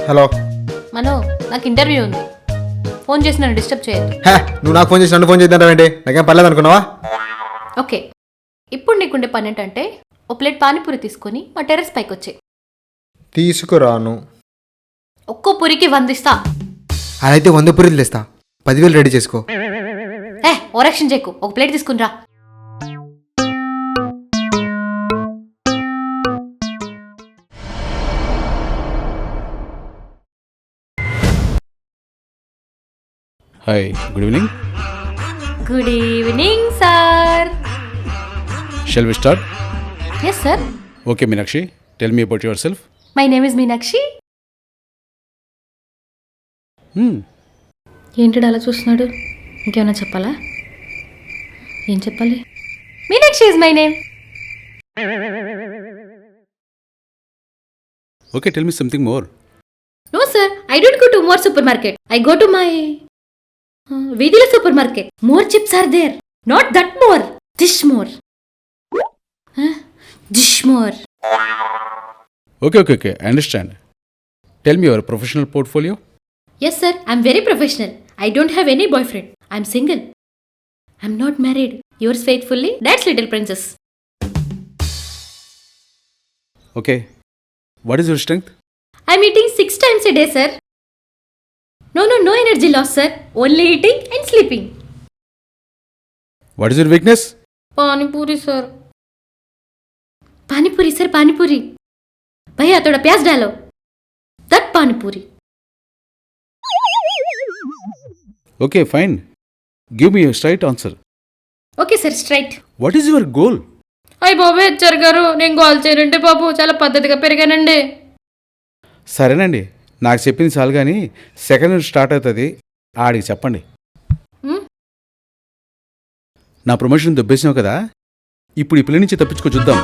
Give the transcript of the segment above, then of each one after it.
Hello మనో నాకు interview ఉంది. Phone చేసి నన్ను డిస్టర్బ్ చేయొద్దు. నువ్వు నాకు ఫోన్ చేసి నన్ను ఫోన్ చేద్దాంటావేంటి? నాకేం పర్లేదు అనుకున్నావా? ఓకే, ఇప్పుడు నీకుండే పని ఏంటంటే ఓ ప్లేట్ పానీపూరి తీసుకొని మా టెర్రస్ పైకి వచ్చే. తీసుకురాను. ఒక్కో పూరికి 100 ఇస్తా. అలా అయితే 100 పూరీలు తెస్తా. 10,000 రెడీ చేసుకో. ఓరక్షన్ చేయకు, ఒక ప్లేట్ తీసుకుని రా. Hi, good evening. Good evening sir. Shall we start? Yes sir. Okay, Meenakshi, tell me about yourself. My name is Meenakshi. Hmm. ఏంటి అలా చూస్తున్నాడు? ఇంకేమైనా చెప్పాలా? ఏం చెప్పాలి? Meenakshi is my name. Okay, tell me something more. No sir, I don't go to more supermarket. I go to my Vidila supermarket. More chips are there. Not that more. This more. This more. Okay, I understand. Tell me your professional portfolio. Yes sir, I'm very professional. I don't have any boyfriend. I'm single. I'm not married. Yours faithfully, that's Little Princess. Okay, what is your strength? I'm eating 6 times a day, sir. No energy loss, sir. Only eating and sleeping. What is your weakness? Pani puri, sir. Pani puri, sir, pani puri. Bhaiya, thoda pyaz dalo. That pani puri. Okay, fine. Give me a straight answer. Okay, sir, straight. What is your goal? అయ్య బాబు HR గారు, నేను call చేయనంటే బాబు చాలా పద్ధతిగా పెరిగానండి. సరేనండి, నాకు చెప్పింది చాలు కానీ సెకండ్ స్టార్ట్ అవుతుంది, ఆడికి చెప్పండి. నా ప్రమోషన్ దొబ్బేసావు కదా, ఇప్పుడు ఈ పిల్ల నుంచి తప్పించుకో చూద్దాం.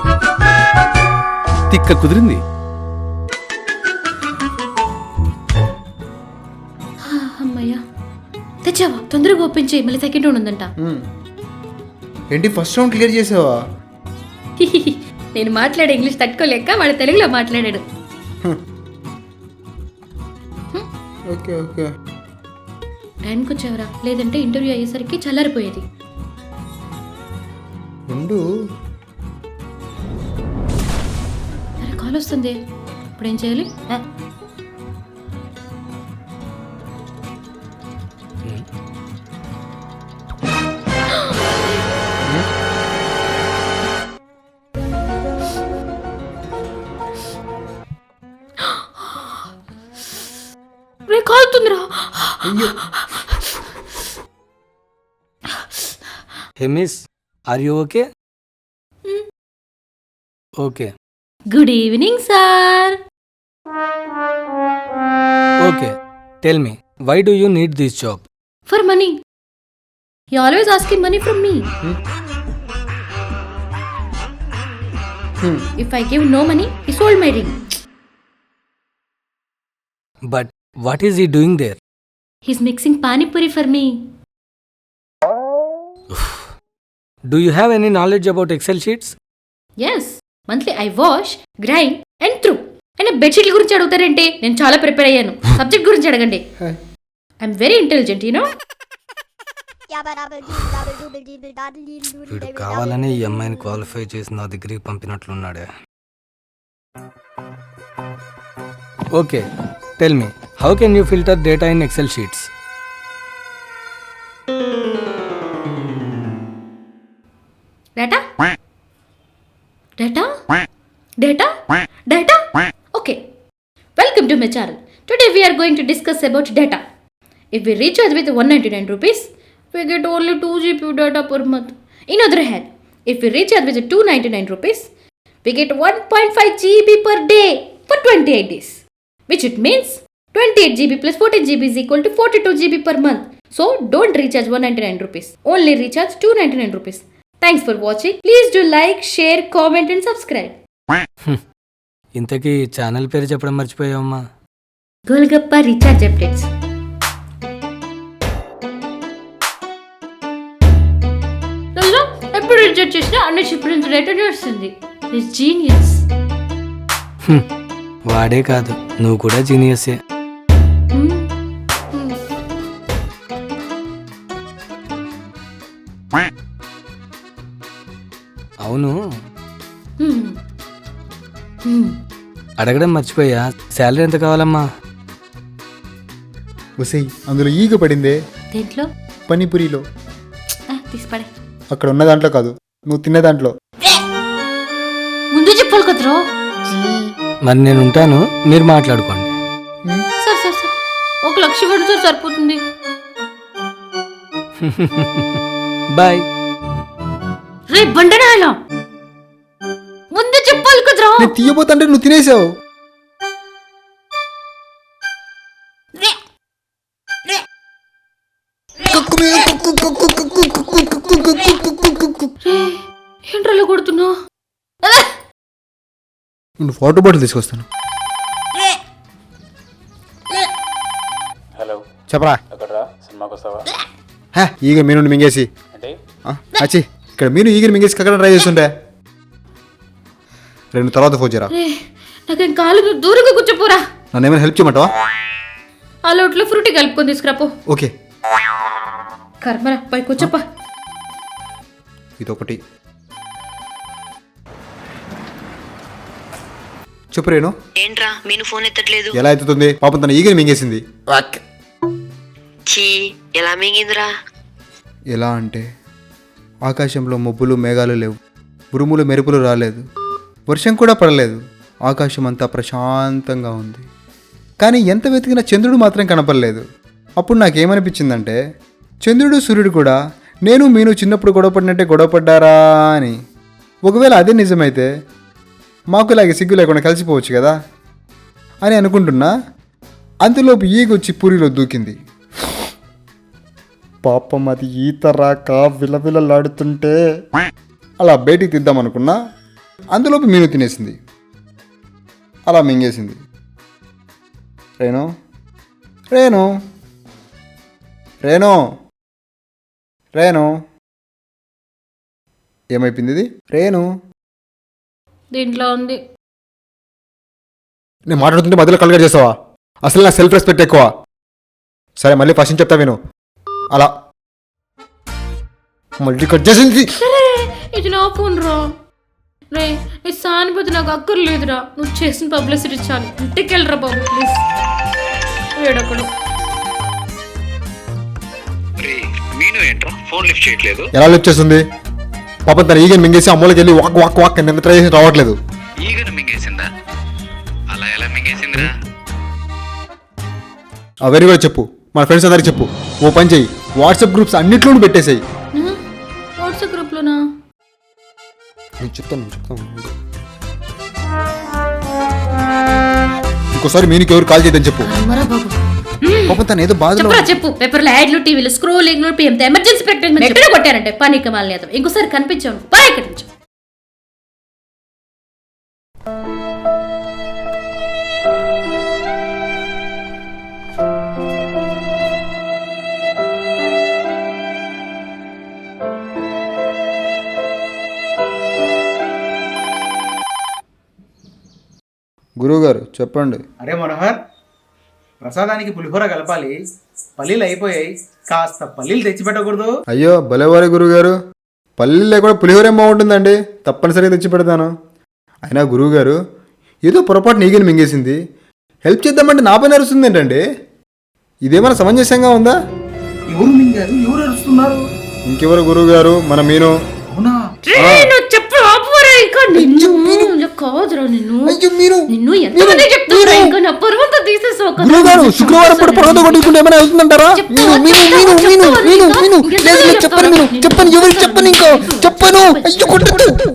తిక్క కుదిరింది. అమ్మయ్యా, తెచ్చావా? తొందరగా ఓపెన్ చేయి, మళ్ళీ సెకండ్ రౌండ్ ఉందంట. ఏంటి ఫస్ట్ రౌండ్ క్లియర్ చేసావా? నేను మాట్లాడే ఇంగ్లీష్ తట్టుకోలేక వాడు తెలుగులో మాట్లాడాడు. ఓకే టైంకి వచ్చావరా, లేదంటే ఇంటర్వ్యూ అయ్యేసరికి చల్లారిపోయేది. ఉండు. అరే కాల్ వస్తుంది, ఇప్పుడు ఏం చేయాలి? కాలుతుందిరా. Hey miss, are you okay? Okay. Good evening, sir. Okay. Tell me, why do you need this job? For money. He always asking money from me. If I give no money, he sold my ring. But what is he doing there? He's mixing pani puri for me. Do you have any knowledge about Excel sheets? Yes. Monthly I wash, grind and throw. And bedsheet గురించి అడుగుతారంటే నేను చాలా prepare అయ్యాను. Subject గురించి అడగండి. I'm very intelligent, you know. వీడు కావాలని ఈ అమ్మాయిని క్వాలిఫై చేసి నా దగ్గరికి పంపినట్లున్నాడే. Okay, tell me, how can you filter data in Excel sheets? Data? Okay. Welcome to my channel. Today we are going to discuss about data. If we recharge with 199 rupees, we get only 2 GB data per month. In other hand, if we recharge with 299 rupees, we get 1.5 GB per day for 28 days. Which it means 28 GB plus 14 GB is equal to 42 GB per month. So don't recharge 199 rupees. Only recharge 299 rupees. Thanks for watching. Please do like, share, comment and subscribe. ఇంతకీ channel పేరు చెప్పడం మర్చిపోయావమ్మా. Golgappa recharge updates. ఎప్పుడు reject చేసినా అన్ని shipment return వస్తుంది. Genius. వాడే కాదు, నువ్వు కూడా జీనియసే. అడగడం మర్చిపోయా, శాలరీ ఎంత కావాలమ్మా? వసేయ్ అందులో ఈగ పడిందే దేంట్లో పనీపూరిలో. తీసిపడే. అక్కడ ఉన్న దాంట్లో కాదు, నువ్వు తినే దాంట్లో. ముందు చెప్పాలి కదరా. మరి నేను ఉంటాను, మీరు మాట్లాడుకోండి. సరే సరే సరే, 1,00,000 పడితే సరిపోతుంది. బాయ్. రే బండనాయలా, ముందు చెప్పాలి కదరా. నేను తీయబోతుంటే నువ్వు తినేసావు. ఏంట్రలో కొడుతున్నా? నేను వాటర్ బాటిల్ తీసుకొస్తాను. హలో, చెప్పరా. ఎక్కడరా? సినిమాకి వస్తావా? ఈగ మీను మింగేసి అంటే అచ్చి ఇక్కడ మీరు ఈగని మింగేసి కక్కడ ట్రై చేస్తుంటే 2 తర్వాత ఫోన్ చేయరా. రే నాకేం కాలు దూరంగా కూర్చోపోరా. నన్ను ఏమైనా హెల్ప్ చేయమంటావా? ఆ లోట్లో ఫ్రూటీ కలుపుకొని తీసుకురాపో. ఓకే కర్మరా, పై కూర్చోపా. ఇదొకటి. చెప్పు రేణు. ఏంట్రా మీను ఫోన్ ఎత్తట్లేదు? ఎలా ఎత్తుతుంది? పాపం తన ఈగని మింగేసింది. చీ, ఎలా మింగిందిరా? ఎలా అంటే ఆకాశంలో మబ్బులు మేఘాలు లేవు, ఉరుములు మెరుపులు రాలేదు, వర్షం కూడా పడలేదు, ఆకాశం అంతా ప్రశాంతంగా ఉంది. కానీ ఎంత వెతికినా చంద్రుడు మాత్రం కనపడలేదు. అప్పుడు నాకేమనిపించిందంటే చంద్రుడు సూర్యుడు కూడా నేను మీను చిన్నప్పుడు గొడవపడినట్టే గొడవపడ్డారా అని. ఒకవేళ అదే నిజమైతే మాకు ఇలాగే సిగ్గు లేకుండా కలిసిపోవచ్చు కదా అని అనుకుంటున్నా. అంతలోపు ఈగొచ్చి పూరిలో దూకింది. పాపం అది ఈత రాక విలవిలలాడుతుంటే అలా బయటికి తీద్దామనుకున్నా. అందులోపు మీను తినేసింది, అలా మింగేసింది. రేణు రేణు రేణు రేణు ఏమైపోయింది ఇది? రేణు దీంట్లో ఉంది. నేను మాట్లాడుతుంటే మధ్యలో కలగడ చేస్తావా? అసలు నాకు సెల్ఫ్ రెస్పెక్ట్ ఎక్కువ. సరే మళ్ళీ ఫస్ట్ నుంచి చెప్తా విను. అలా మళ్ళీ కట్ చేసింది. ఇది నా ఫోన్ రా. రే నీ సానుభూతి నాకు అక్కర్లేదురా. నువ్వు చేసిన పబ్లిసిటీ చాలు. ఇంటికి వెళ్ళరా బాబు ప్లీజ్. వేడొకడు మీను ఏంట్రా ఫోన్ లిఫ్ట్ చేయట్లేదు? ఎలా లిఫ్ట్ చేస్తుంది? పాపం తన ఈగని మింగేసి అమ్మలోకి వెళ్ళి వాక్ వాక్ వాక్ నిన్న ట్రై చేసి రావట్లేదు. ఈగను మింగేసిందా? అలా ఎలా మింగేసిందిరా? ఆ వెరీ కూడా చెప్పు, మన ఫ్రెండ్స్ అందరికి చెప్పు. ఓ పని చెయ్యి, వాట్సాప్ గ్రూప్స్ అన్నిట్లోనూ పెట్టేసాయి. వాట్సాప్ గ్రూప్లోనా? నేను చెప్తాను. ఇంకోసారి మీనికి ఎవరు కాల్ చేయదని చెప్పు. అమ్మరా బాబు. పాపం తను ఏదో బాధలో. చెప్పరా చెప్పు. పేపర్లో యాడ్లు, టీవీలో స్క్రోలింగ్, పిఎంతో ఎమర్జెన్సీ పెట్టండి ఎక్కడ కొట్టారంటే పనికి మాలని అతను. ఇంకోసారి కనిపించాను పా ఇక్కడి నుంచి. గురువుగారు చెప్పండి. అరే మనోహర్, ప్రసాదానికి పులిహోర కలపాలి. పల్లీలు అయిపోయాయి, కాస్త పల్లీలు తెచ్చిపెట్టకూడదు? అయ్యో భలేవారే గురువుగారు, పల్లీలు లేకుండా పులిహోర ఏం బాగుంటుందండి, తప్పనిసరిగా తెచ్చి పెడతాను. అయినా గురువుగారు ఏదో పొరపాటు ఈగని మింగేసింది, హెల్ప్ చేద్దామంటే నా పని అరుస్తుంది ఏంటండి? ఇదేమైనా సమంజసంగా ఉందా? ఎవరు మింగారు? ఎవరు అరుస్తున్నారు? ఇంకెవరు గురువుగారు, మన మీను. అవునా? నువ్వు చెప్పు ఆపురా. ఇంకా నిన్ను కాదురా, నిన్ను ఎంతమంది చెప్తారా? ఇంకా నా పర్వంతా తీసేసావు కదా. గురువుగారు శుక్రవారం పూట పర్వతం కొట్టుకుంటే ఏమైనా అవుతుందంటారా? చెప్పను, ఎవరికి చెప్పను, ఇంకా చెప్పను. అయ్యో కొట్టద్దు.